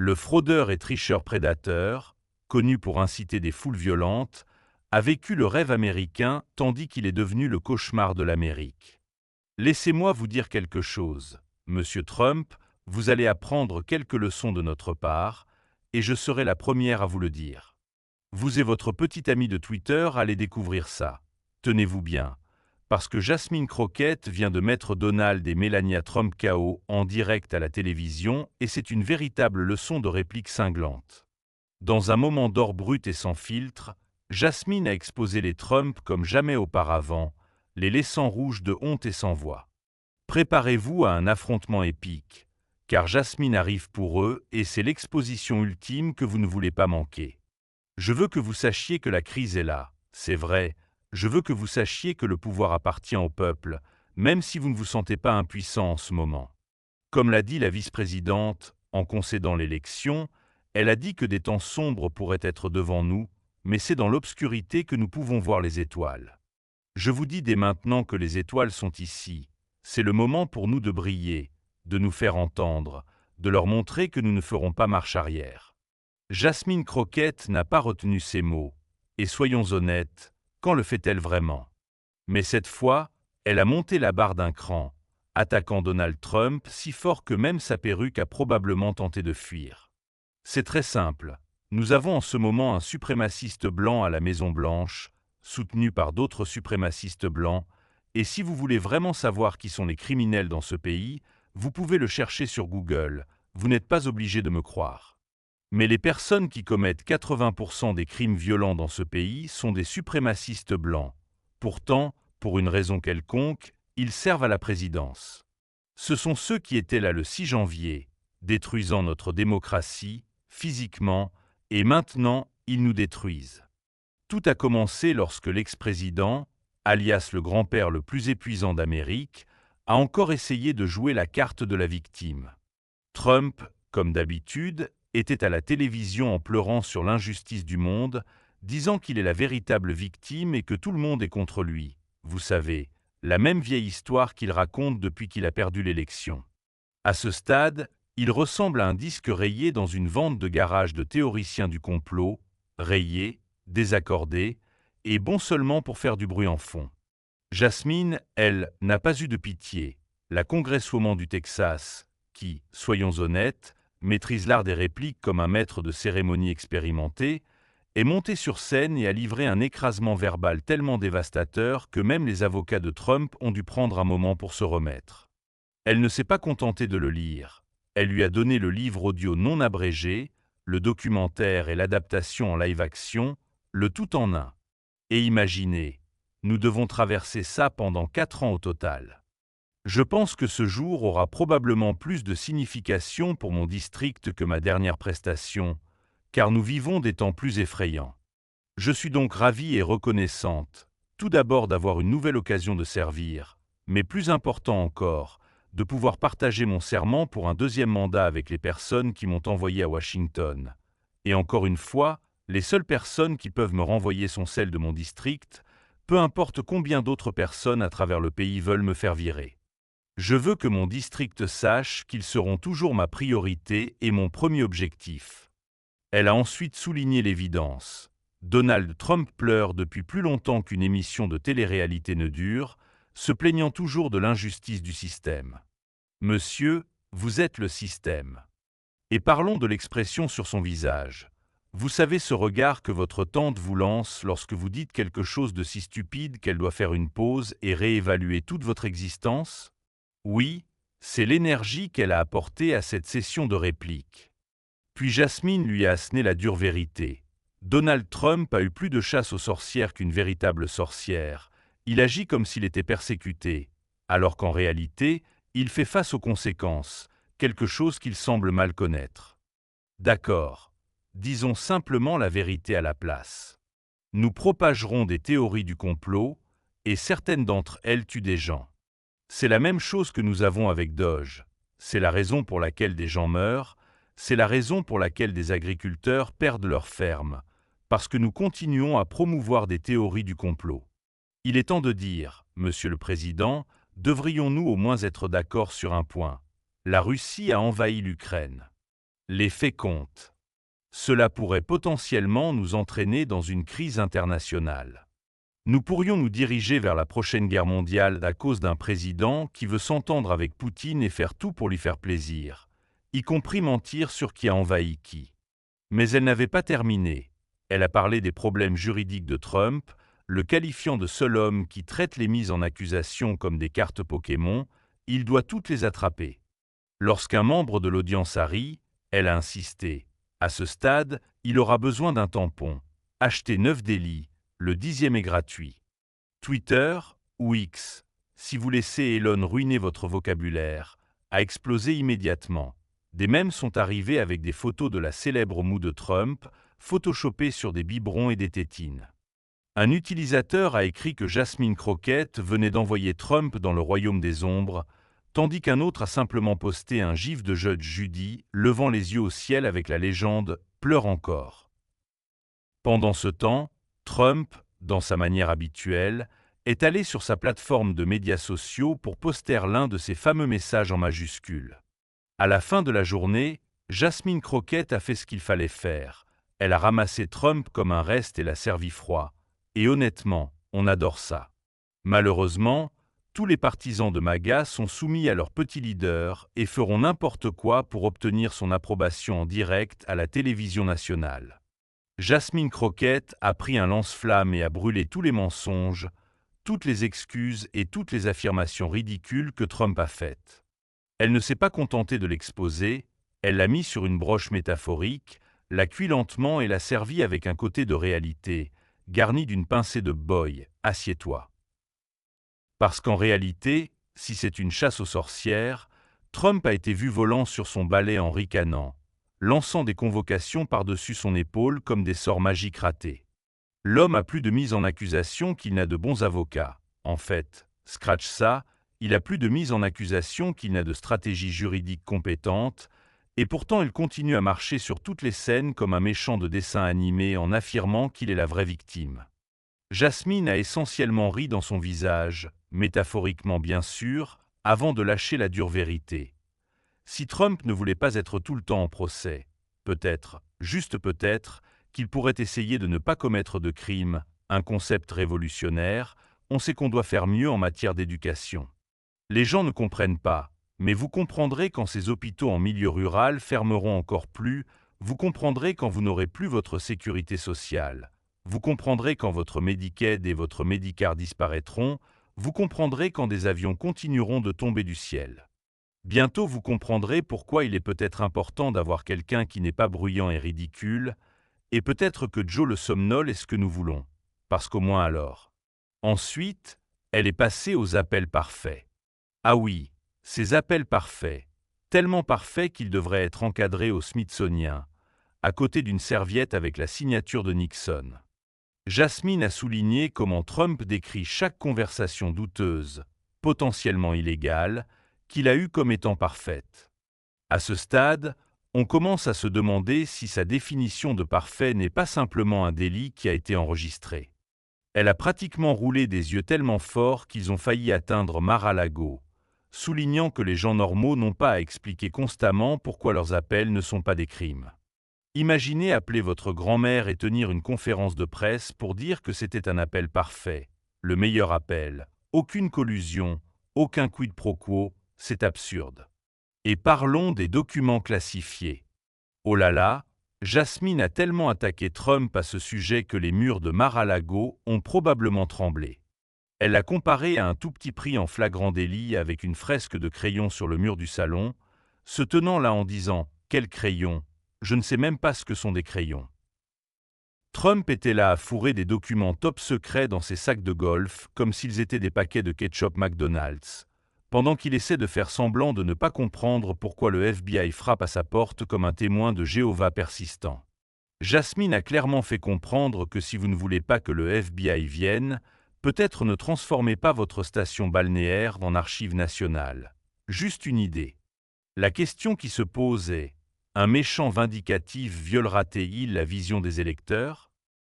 Le fraudeur et tricheur prédateur, connu pour inciter des foules violentes, a vécu le rêve américain tandis qu'il est devenu le cauchemar de l'Amérique. Laissez-moi vous dire quelque chose, Monsieur Trump, vous allez apprendre quelques leçons de notre part, et je serai la première à vous le dire. Vous et votre petit ami de Twitter allez découvrir ça. Tenez-vous bien, parce que Jasmine Crockett vient de mettre Donald et Melania Trump KO en direct à la télévision et c'est une véritable leçon de réplique cinglante. Dans un moment d'or brut et sans filtre, Jasmine a exposé les Trump comme jamais auparavant, les laissant rouges de honte et sans voix. Préparez-vous à un affrontement épique, car Jasmine arrive pour eux et c'est l'exposition ultime que vous ne voulez pas manquer. Je veux que vous sachiez que la crise est là, c'est vrai, je veux que vous sachiez que le pouvoir appartient au peuple, même si vous ne vous sentez pas impuissant en ce moment. Comme l'a dit la vice-présidente, en concédant l'élection, elle a dit que des temps sombres pourraient être devant nous, mais c'est dans l'obscurité que nous pouvons voir les étoiles. Je vous dis dès maintenant que les étoiles sont ici, c'est le moment pour nous de briller, de nous faire entendre, de leur montrer que nous ne ferons pas marche arrière. Jasmine Crockett n'a pas retenu ces mots, et soyons honnêtes, quand le fait-elle vraiment? Mais cette fois, elle a monté la barre d'un cran, attaquant Donald Trump si fort que même sa perruque a probablement tenté de fuir. C'est très simple, nous avons en ce moment un suprémaciste blanc à la Maison-Blanche, soutenu par d'autres suprémacistes blancs, et si vous voulez vraiment savoir qui sont les criminels dans ce pays, vous pouvez le chercher sur Google, vous n'êtes pas obligé de me croire. Mais les personnes qui commettent 80% des crimes violents dans ce pays sont des suprémacistes blancs. Pourtant, pour une raison quelconque, ils servent à la présidence. Ce sont ceux qui étaient là le 6 janvier, détruisant notre démocratie, physiquement, et maintenant, ils nous détruisent. Tout a commencé lorsque l'ex-président, alias le grand-père le plus épuisant d'Amérique, a encore essayé de jouer la carte de la victime. Trump, comme d'habitude, était à la télévision en pleurant sur l'injustice du monde, disant qu'il est la véritable victime et que tout le monde est contre lui. Vous savez, la même vieille histoire qu'il raconte depuis qu'il a perdu l'élection. À ce stade, il ressemble à un disque rayé dans une vente de garage de théoriciens du complot, rayé, désaccordé, et bon seulement pour faire du bruit en fond. Jasmine, elle, n'a pas eu de pitié. La congresswoman du Texas, qui, soyons honnêtes, maîtrise l'art des répliques comme un maître de cérémonie expérimenté, est montée sur scène et a livré un écrasement verbal tellement dévastateur que même les avocats de Trump ont dû prendre un moment pour se remettre. Elle ne s'est pas contentée de le lire. Elle lui a donné le livre audio non abrégé, le documentaire et l'adaptation en live-action, le tout en un. Et imaginez, nous devons traverser ça pendant 4 ans au total. Je pense que ce jour aura probablement plus de signification pour mon district que ma dernière prestation, car nous vivons des temps plus effrayants. Je suis donc ravie et reconnaissante, tout d'abord d'avoir une nouvelle occasion de servir, mais plus important encore, de pouvoir partager mon serment pour un deuxième mandat avec les personnes qui m'ont envoyé à Washington. Et encore une fois, les seules personnes qui peuvent me renvoyer sont celles de mon district, peu importe combien d'autres personnes à travers le pays veulent me faire virer. Je veux que mon district sache qu'ils seront toujours ma priorité et mon premier objectif. Elle a ensuite souligné l'évidence. Donald Trump pleure depuis plus longtemps qu'une émission de télé-réalité ne dure, se plaignant toujours de l'injustice du système. Monsieur, vous êtes le système. Et parlons de l'expression sur son visage. Vous savez ce regard que votre tante vous lance lorsque vous dites quelque chose de si stupide qu'elle doit faire une pause et réévaluer toute votre existence? Oui, c'est l'énergie qu'elle a apportée à cette session de répliques. Puis Jasmine lui a asséné la dure vérité. Donald Trump a eu plus de chasse aux sorcières qu'une véritable sorcière. Il agit comme s'il était persécuté, alors qu'en réalité, il fait face aux conséquences, quelque chose qu'il semble mal connaître. D'accord, disons simplement la vérité à la place. Nous propagerons des théories du complot, et certaines d'entre elles tuent des gens. C'est la même chose que nous avons avec Doge. C'est la raison pour laquelle des gens meurent, c'est la raison pour laquelle des agriculteurs perdent leurs fermes, parce que nous continuons à promouvoir des théories du complot. Il est temps de dire, Monsieur le Président, devrions-nous au moins être d'accord sur un point. La Russie a envahi l'Ukraine. Les faits comptent. Cela pourrait potentiellement nous entraîner dans une crise internationale. Nous pourrions nous diriger vers la prochaine guerre mondiale à cause d'un président qui veut s'entendre avec Poutine et faire tout pour lui faire plaisir, y compris mentir sur qui a envahi qui. Mais elle n'avait pas terminé. Elle a parlé des problèmes juridiques de Trump, le qualifiant de seul homme qui traite les mises en accusation comme des cartes Pokémon, il doit toutes les attraper. Lorsqu'un membre de l'audience a ri, elle a insisté. À ce stade, il aura besoin d'un tampon. Achetez 9 délits, le 10e est gratuit. Twitter ou X, si vous laissez Elon ruiner votre vocabulaire, a explosé immédiatement. Des mèmes sont arrivés avec des photos de la célèbre moue de Trump, photoshopées sur des biberons et des tétines. Un utilisateur a écrit que Jasmine Crockett venait d'envoyer Trump dans le royaume des ombres, tandis qu'un autre a simplement posté un gif de Judge Judy, levant les yeux au ciel avec la légende « Pleure encore ». Pendant ce temps, Trump, dans sa manière habituelle, est allé sur sa plateforme de médias sociaux pour poster l'un de ses fameux messages en majuscules. À la fin de la journée, Jasmine Crockett a fait ce qu'il fallait faire. Elle a ramassé Trump comme un reste et l'a servi froid. Et honnêtement, on adore ça. Malheureusement, tous les partisans de MAGA sont soumis à leur petit leader et feront n'importe quoi pour obtenir son approbation en direct à la télévision nationale. Jasmine Crockett a pris un lance-flamme et a brûlé tous les mensonges, toutes les excuses et toutes les affirmations ridicules que Trump a faites. Elle ne s'est pas contentée de l'exposer, elle l'a mis sur une broche métaphorique, l'a cuit lentement et l'a servi avec un côté de réalité, garni d'une pincée de « boy, assieds-toi ». Parce qu'en réalité, si c'est une chasse aux sorcières, Trump a été vu volant sur son balai en ricanant, lançant des convocations par-dessus son épaule comme des sorts magiques ratés. L'homme a plus de mises en accusation qu'il n'a de bons avocats. En fait, scratch ça, il a plus de mises en accusation qu'il n'a de stratégie juridique compétente, et pourtant il continue à marcher sur toutes les scènes comme un méchant de dessin animé en affirmant qu'il est la vraie victime. Jasmine a essentiellement ri dans son visage, métaphoriquement bien sûr, avant de lâcher la dure vérité. Si Trump ne voulait pas être tout le temps en procès, peut-être, juste peut-être, qu'il pourrait essayer de ne pas commettre de crime, un concept révolutionnaire, on sait qu'on doit faire mieux en matière d'éducation. Les gens ne comprennent pas, mais vous comprendrez quand ces hôpitaux en milieu rural fermeront encore plus, vous comprendrez quand vous n'aurez plus votre sécurité sociale, vous comprendrez quand votre Medicaid et votre Medicare disparaîtront, vous comprendrez quand des avions continueront de tomber du ciel. Bientôt vous comprendrez pourquoi il est peut-être important d'avoir quelqu'un qui n'est pas bruyant et ridicule, et peut-être que Joe le somnol est ce que nous voulons, parce qu'au moins alors. Ensuite, elle est passée aux appels parfaits. Ah oui, ces appels parfaits, tellement parfaits qu'ils devraient être encadrés au Smithsonien, à côté d'une serviette avec la signature de Nixon. Jasmine a souligné comment Trump décrit chaque conversation douteuse, potentiellement illégale, qu'il a eue comme étant parfaite. À ce stade, on commence à se demander si sa définition de parfait n'est pas simplement un délit qui a été enregistré. Elle a pratiquement roulé des yeux tellement forts qu'ils ont failli atteindre Mar-a-Lago, soulignant que les gens normaux n'ont pas à expliquer constamment pourquoi leurs appels ne sont pas des crimes. Imaginez appeler votre grand-mère et tenir une conférence de presse pour dire que c'était un appel parfait, le meilleur appel, aucune collusion, aucun quid pro quo, c'est absurde. Et parlons des documents classifiés. Oh là là, Jasmine a tellement attaqué Trump à ce sujet que les murs de Mar-a-Lago ont probablement tremblé. Elle l'a comparé à un tout petit prix en flagrant délit avec une fresque de crayon sur le mur du salon, se tenant là en disant « Quel crayon ? Je ne sais même pas ce que sont des crayons. » Trump était là à fourrer des documents top secrets dans ses sacs de golf comme s'ils étaient des paquets de ketchup McDonald's, pendant qu'il essaie de faire semblant de ne pas comprendre pourquoi le FBI frappe à sa porte comme un témoin de Jéhovah persistant. Jasmine a clairement fait comprendre que si vous ne voulez pas que le FBI vienne, peut-être ne transformez pas votre station balnéaire en archive nationale. Juste une idée. La question qui se pose est: un méchant vindicatif violera-t-il la vision des électeurs ?